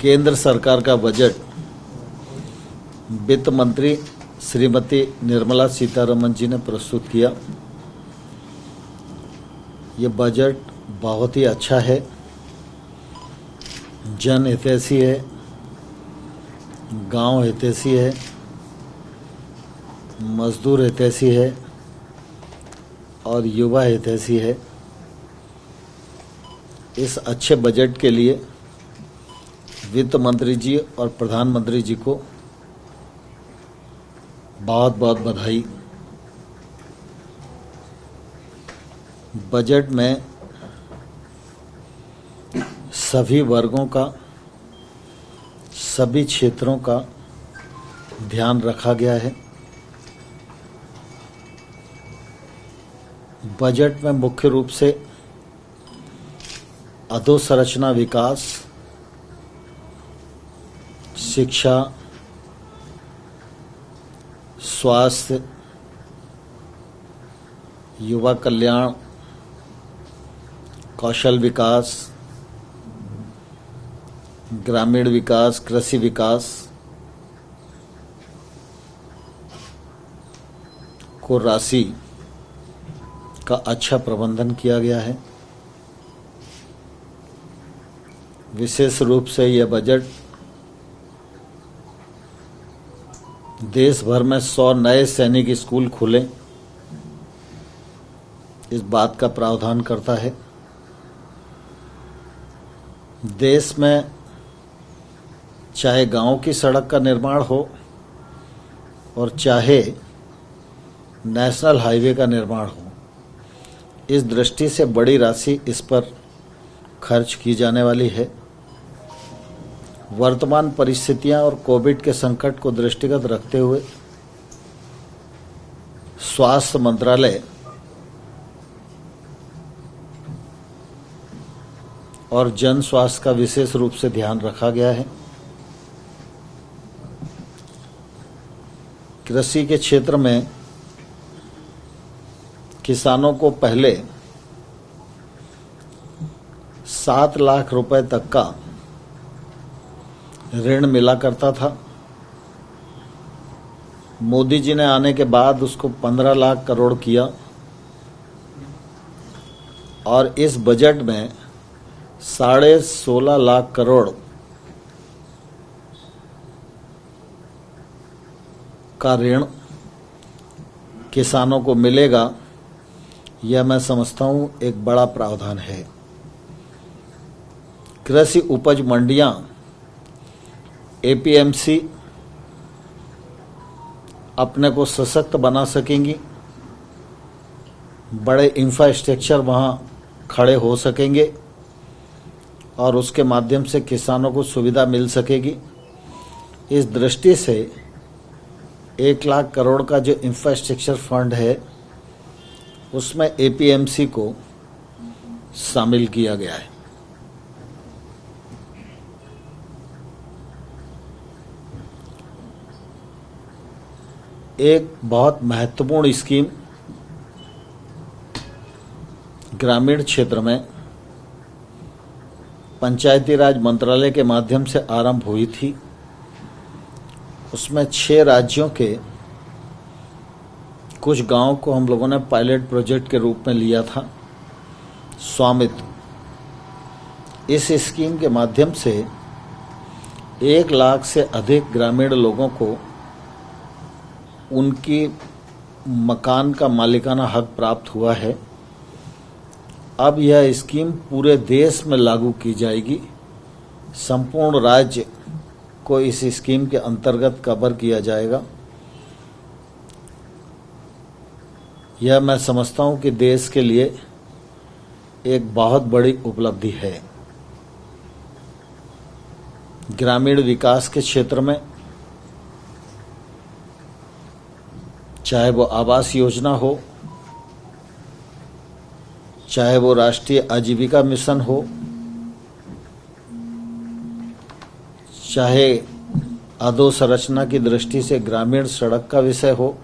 केंद्र सरकार का बजट वित्त मंत्री श्रीमती निर्मला सीतारमण जी ने प्रस्तुत किया। ये बजट बहुत ही अच्छा है, जन हितैषी है, गांव हितैषी है, मजदूर हितैषी है और युवा हितैषी है। इस अच्छे बजट के लिए वित्त मंत्री जी और प्रधानमंत्री जी को बहुत बहुत बधाई। बजट में सभी वर्गों का, सभी क्षेत्रों का ध्यान रखा गया है। बजट में मुख्य रूप से अधोसंरचना विकास, शिक्षा, स्वास्थ्य, युवा कल्याण, कौशल विकास, ग्रामीण विकास, कृषि विकास को राशि का अच्छा प्रबंधन किया गया है। विशेष रूप से यह बजट देश भर में 100 नए सैनिक स्कूल खुले, इस बात का प्रावधान करता है। देश में चाहे गांव की सड़क का निर्माण हो और चाहे नेशनल हाईवे का निर्माण हो, इस दृष्टि से बड़ी राशि इस पर खर्च की जाने वाली है। वर्तमान परिस्थितियां और कोविड के संकट को दृष्टिगत रखते हुए स्वास्थ्य मंत्रालय और जन स्वास्थ्य का विशेष रूप से ध्यान रखा गया है। कृषि के क्षेत्र में किसानों को पहले 7 लाख रुपए तक का ऋण मिला करता था। मोदी जी ने आने के बाद उसको 15 लाख करोड़ किया और इस बजट में 16.5 लाख करोड़ का ऋण किसानों को मिलेगा। यह मैं समझता हूं एक बड़ा प्रावधान है। कृषि उपज मंडियां एपीएमसी अपने को सशक्त बना सकेंगी, बड़े इंफ्रास्ट्रक्चर वहां खड़े हो सकेंगे और उसके माध्यम से किसानों को सुविधा मिल सकेगी। इस दृष्टि से 1 लाख करोड़ का जो इंफ्रास्ट्रक्चर फंड है उसमें एपीएमसी को शामिल किया गया है। एक बहुत महत्वपूर्ण स्कीम ग्रामीण क्षेत्र में पंचायती राज मंत्रालय के माध्यम से आरंभ हुई थी। उसमें 6 राज्यों के कुछ गांवों को हम लोगों ने पायलट प्रोजेक्ट के रूप में लिया था। स्वामित्व, इस स्कीम के माध्यम से 1 लाख से अधिक ग्रामीण लोगों को उनकी मकान का मालिकाना हक प्राप्त हुआ है। अब यह स्कीम पूरे देश में लागू की जाएगी। संपूर्ण राज्य को इस स्कीम के अंतर्गत कवर किया जाएगा। यह मैं समझता हूं कि देश के लिए एक बहुत बड़ी उपलब्धि है। ग्रामीण विकास के क्षेत्र में चाहे वो आवास योजना हो, चाहे वो राष्ट्रीय आजीविका मिशन हो, चाहे अधोसंरचना की दृष्टि से ग्रामीण सड़क का विषय हो,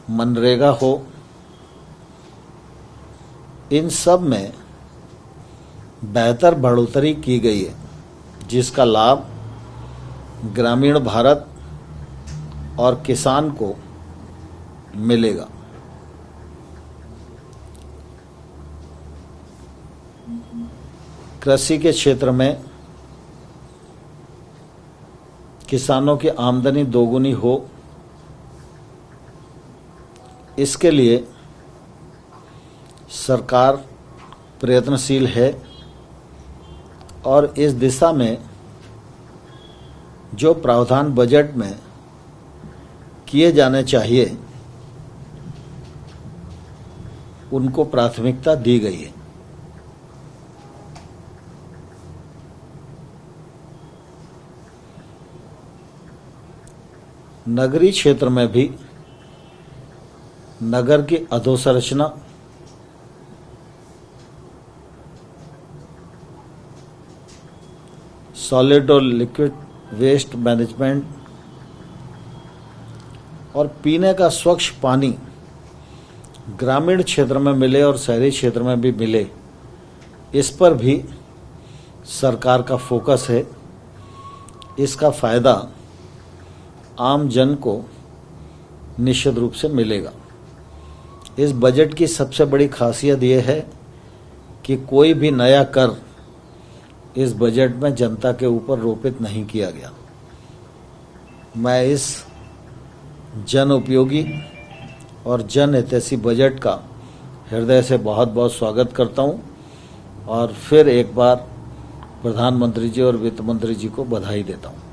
मनरेगा हो, इन सब में बेहतर बढ़ोतरी की गई है। जिसका लाभ ग्रामीण भारत और किसान को मिलेगा। कृषि के क्षेत्र में किसानों की आमदनी दोगुनी हो, इसके लिए सरकार प्रयत्नशील है और इस दिशा में जो प्रावधान बजट में किए जाने चाहिए उनको प्राथमिकता दी गई है। नगरीय क्षेत्र में भी नगर की अधोसंरचना, सॉलिड और लिक्विड वेस्ट मैनेजमेंट और पीने का स्वच्छ पानी ग्रामीण क्षेत्र में मिले और शहरी क्षेत्र में भी मिले, इस पर भी सरकार का फोकस है। इसका फायदा आम जन को निश्चित रूप से मिलेगा। इस बजट की सबसे बड़ी खासियत यह है कि कोई भी नया कर इस बजट में जनता के ऊपर रोपित नहीं किया गया। मैं इस जन उपयोगी और जन हितैषी बजट का हृदय से बहुत बहुत स्वागत करता हूं और फिर एक बार प्रधानमंत्री जी और वित्त मंत्री जी को बधाई देता हूं।